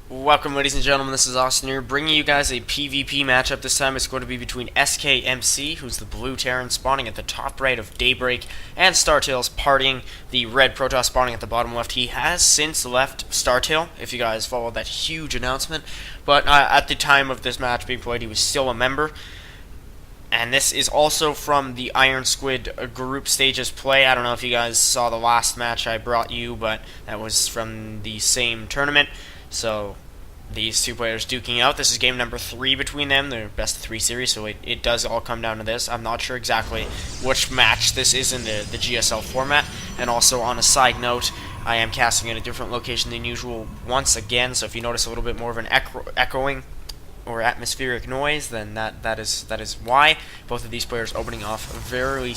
Welcome, ladies and gentlemen. This is Austin here, bringing you guys a PvP matchup. This time it's going to be between SKMC, who's the blue Terran spawning at the top right of Daybreak, and Startail's PartinG, the red Protoss spawning at the bottom left. He has since left Startail, if you guys followed that huge announcement, but at the time of this match being played, he was still a member. And this is also from the Iron Squid group stages play. I don't know if you guys saw the last match I brought you, but that was from the same tournament. So these two players duking out. This is game number 3 between them. They're best of 3 series, so it does all come down to this. I'm not sure exactly which match this is in the GSL format. And also, on a side note, I am casting in a different location than usual once again, so if you notice a little bit more of an echoing or atmospheric noise, then that is why. Both of these players opening up fairly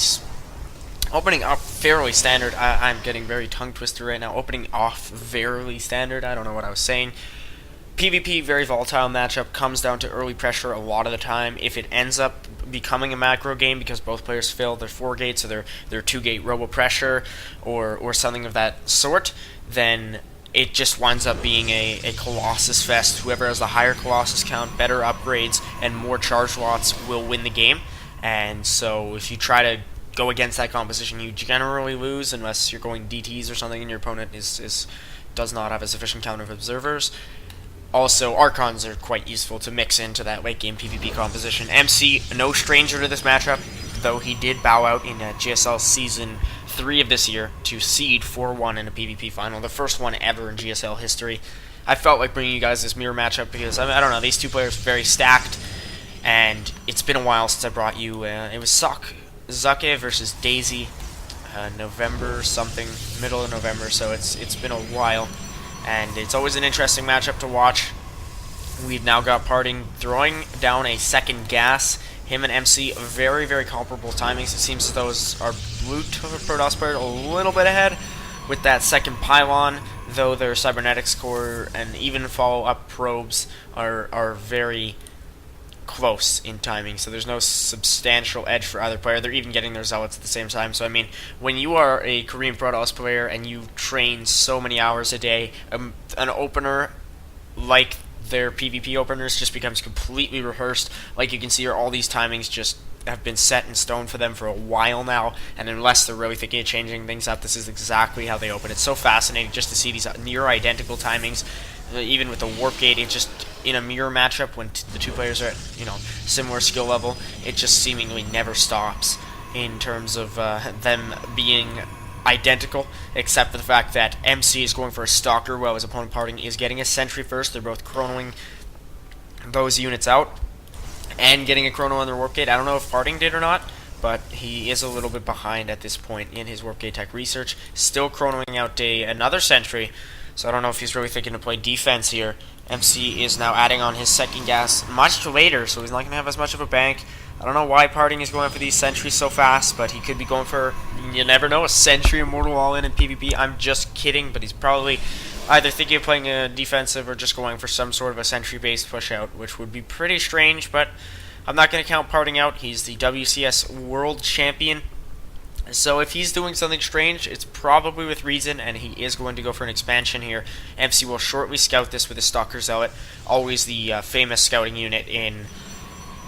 standard. I'm getting very tongue twisted right now. Opening off fairly standard. I don't know what I was saying. PvP, very volatile matchup, comes down to early pressure a lot of the time. If it ends up becoming a macro game because both players fail their 4 gates or their 2 gate robo pressure or something of that sort, then it just winds up being a Colossus fest. Whoever has the higher Colossus count, better upgrades, and more charge lots will win the game. And so if you try to go against that composition, you generally lose unless you're going DTs or something and your opponent does not have a sufficient count of observers. Also, Archons are quite useful to mix into that late game PvP composition. MC, no stranger to this matchup, though he did bow out in GSL Season 3 of this year to seed 4-1 in a PvP final, the first one ever in GSL history. I felt like bringing you guys this mirror matchup because, I don't know, these two players are very stacked, and it's been a while since I brought you, it was Zake versus Daisy, November something, middle of November, so it's been a while. And it's always an interesting matchup to watch. We've now got PartinG throwing down a second gas. Him and MC, very, very comparable timings. It seems as though our blue Protoss player a little bit ahead with that second pylon, though their cybernetics core and even follow-up probes are very close in timing, so there's no substantial edge for either player. They're even getting their zealots at the same time. So I mean, when you are a Korean Protoss player and you train so many hours a day, an opener like their PvP openers just becomes completely rehearsed. Like you can see here, all these timings just have been set in stone for them for a while now, and unless they're really thinking of changing things up, this is exactly how they open. It's so fascinating just to see these near identical timings, even with the warp gate. It just, in a mirror matchup when the two players are at similar skill level, it just seemingly never stops in terms of them being identical, except for the fact that MC is going for a stalker while his opponent PartinG is getting a sentry first. They're both chronoing those units out and getting a chrono on their warp gate. I don't know if PartinG did or not, but he is a little bit behind at this point in his warp gate tech research. Still chronoing out another sentry, so I don't know if he's really thinking to play defense here. MC is now adding on his second gas much later, so he's not going to have as much of a bank. I don't know why PartinG is going for these sentries so fast, but he could be going for, you never know, a sentry immortal all-in PvP. I'm just kidding, but he's probably either thinking of playing a defensive or just going for some sort of a sentry-based push-out, which would be pretty strange, but I'm not going to count PartinG out. He's the WCS World Champion. So if he's doing something strange, it's probably with reason, and he is going to go for an expansion here. MC will shortly scout this with his Stalker Zealot, always the famous scouting unit in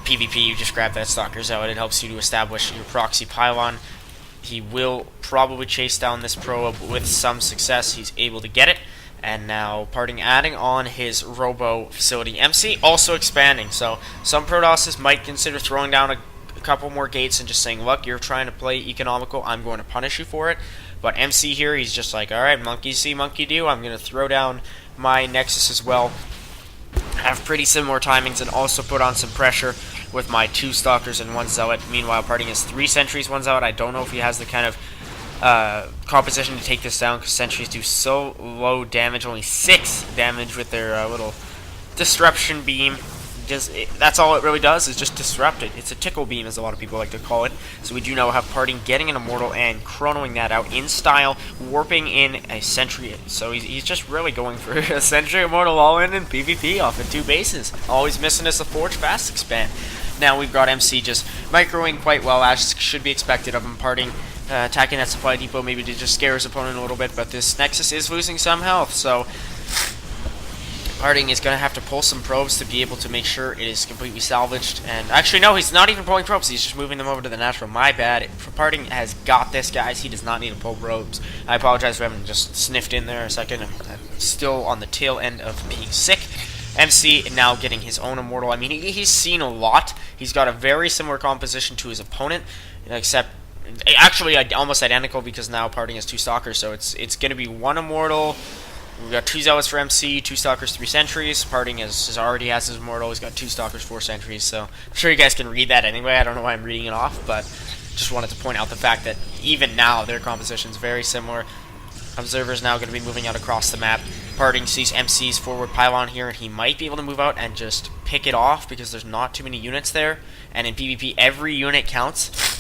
PvP. You just grab that Stalker Zealot, it helps you to establish your proxy pylon. He will probably chase down this probe with some success. He's able to get it, and now PartinG adding on his Robo facility. MC also expanding, so some Protosses might consider throwing down a couple more gates and just saying, look, you're trying to play economical, I'm going to punish you for it. But MC here, he's just like, alright, monkey see, monkey do, I'm going to throw down my Nexus as well. Have pretty similar timings and also put on some pressure with my 2 Stalkers and 1 Zealot. Meanwhile, PartinG has 3 Sentries, 1 Zealot. I don't know if he has the kind of composition to take this down, because Sentries do so low damage, only 6 damage with their little disruption beam. That's all it really does, is just disrupt it. It's a tickle beam, as a lot of people like to call it. So we do now have PartinG getting an Immortal and chronoing that out in style, warping in a Sentry. So he's just really going for a Sentry Immortal all-in and PvP off of 2 bases. Always missing us a Forge Fast Expand. Now we've got MC just microing quite well, as should be expected of him. PartinG attacking that supply depot maybe to just scare his opponent a little bit, but this Nexus is losing some health, so PartinG is going to have to pull some probes to be able to make sure it is completely salvaged. And actually, no, he's not even pulling probes. He's just moving them over to the natural. My bad. PartinG has got this, guys. He does not need to pull probes. I apologize for having just sniffed in there a second. I'm still on the tail end of being sick. MC now getting his own immortal. I mean, he's seen a lot. He's got a very similar composition to his opponent, except actually almost identical because now PartinG has 2 stalkers. So it's going to be 1 immortal. We've got 2 zealots for MC, 2 stalkers, 3 sentries. PartinG already has his immortal. He's got 2 stalkers, 4 sentries. So I'm sure you guys can read that anyway. I don't know why I'm reading it off, but just wanted to point out the fact that even now their composition is very similar. Observer's now going to be moving out across the map. PartinG sees MC's forward pylon here, and he might be able to move out and just pick it off because there's not too many units there. And in PvP, every unit counts.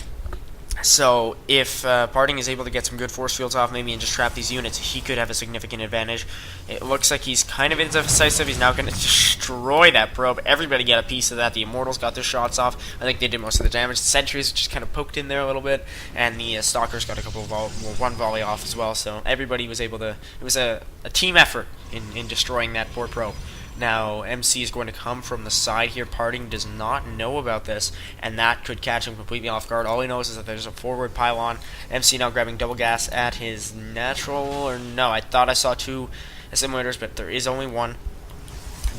So if PartinG is able to get some good force fields off maybe and just trap these units, he could have a significant advantage. It looks like he's kind of indecisive. He's now going to destroy that probe. Everybody got a piece of that. The Immortals got their shots off. I think they did most of the damage. The Sentries just kind of poked in there a little bit, and the Stalkers got a couple of one volley off as well. So everybody was able to. It was a team effort in destroying that poor probe. Now, MC is going to come from the side here. PartinG does not know about this, and that could catch him completely off guard. All he knows is that there's a forward pylon. MC now grabbing double gas at his natural, or no, I thought I saw 2 assimilators, but there is only 1.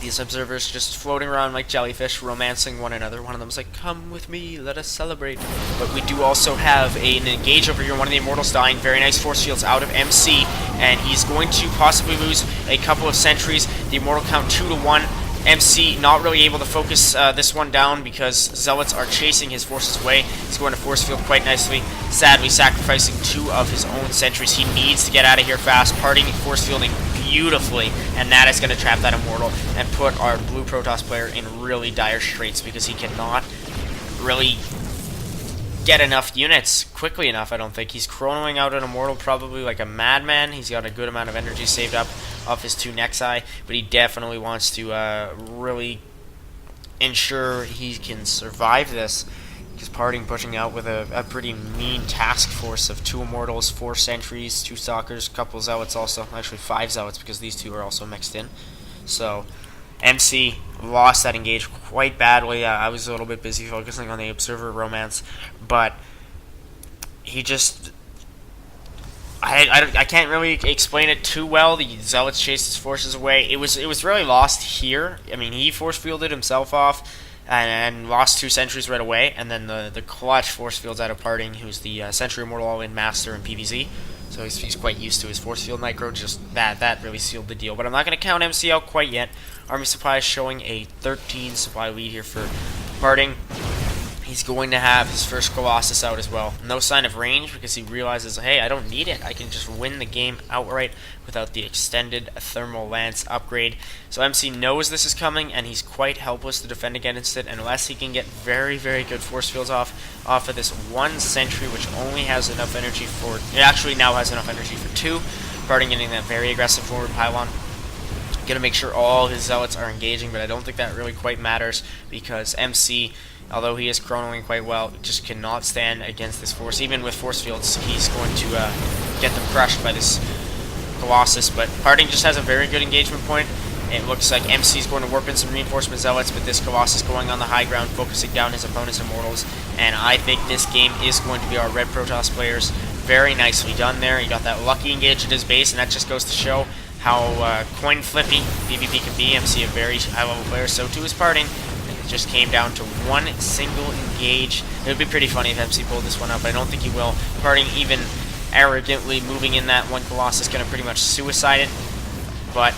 These observers just floating around like jellyfish, romancing one another. One of them is like, come with me, let us celebrate. But we do also have an engage over here. One of the Immortals dying. Very nice force fields out of MC. And he's going to possibly lose a couple of sentries. The Immortal count 2 to 1. MC not really able to focus this one down because Zealots are chasing his forces away. He's going to force field quite nicely. Sadly sacrificing 2 of his own sentries. He needs to get out of here fast. PartinG force fielding beautifully, and that is going to trap that Immortal and put our blue Protoss player in really dire straits because he cannot really get enough units quickly enough. I don't think he's chronoing out an Immortal probably like a madman. He's got a good amount of energy saved up off his 2 Nexi, but he definitely wants to really ensure he can survive this. Because PartinG pushing out with a pretty mean task force of 2 Immortals, 4 Sentries, 2 Stalkers, a couple Zealots also. Actually 5 Zealots because these 2 are also mixed in. So MC lost that engage quite badly. I was a little bit busy focusing on the Observer romance, but he just... I can't really explain it too well. The Zealots chased his forces away. It was really lost here. I mean, he force fielded himself off and lost 2 sentries right away, and then the clutch force fields out of PartinG, who's the Sentry Immortal all-in master in PvZ. So he's quite used to his force field micro. Just that really sealed the deal. But I'm not going to count MC out quite yet. Army supply is showing a 13 supply lead here for PartinG. He's going to have his first Colossus out as well. No sign of range because he realizes, hey, I don't need it. I can just win the game outright without the extended thermal lance upgrade. So MC knows this is coming, and he's quite helpless to defend against it unless he can get very, very good force fields off of this 1 sentry, which only has enough energy for... It actually now has enough energy for 2. PartinG getting that very aggressive forward pylon. Going to make sure all his Zealots are engaging, but I don't think that really quite matters because MC... Although he is chronoing quite well, just cannot stand against this force. Even with force fields, he's going to get them crushed by this Colossus. But PartinG just has a very good engagement point. It looks like MC is going to warp in some reinforcement Zealots, but this Colossus going on the high ground, focusing down his opponent's Immortals. And I think this game is going to be our red Protoss players. Very nicely done there. He got that lucky engage at his base, and that just goes to show how coin flippy PvP can be. MC a very high level player, so too is PartinG. It just came down to 1 single engage. It would be pretty funny if MC pulled this one out, but I don't think he will. PartinG even arrogantly moving in that 1 Colossus, going to pretty much suicide it. But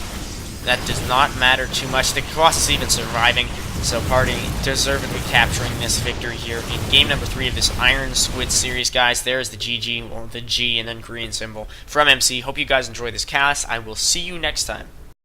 that does not matter too much. The Colossus even surviving, so PartinG deservedly capturing this victory here in game number 3 of this Iron Squid series, guys. There's the GG, well, the G and then Korean symbol from MC. Hope you guys enjoy this cast. I will see you next time.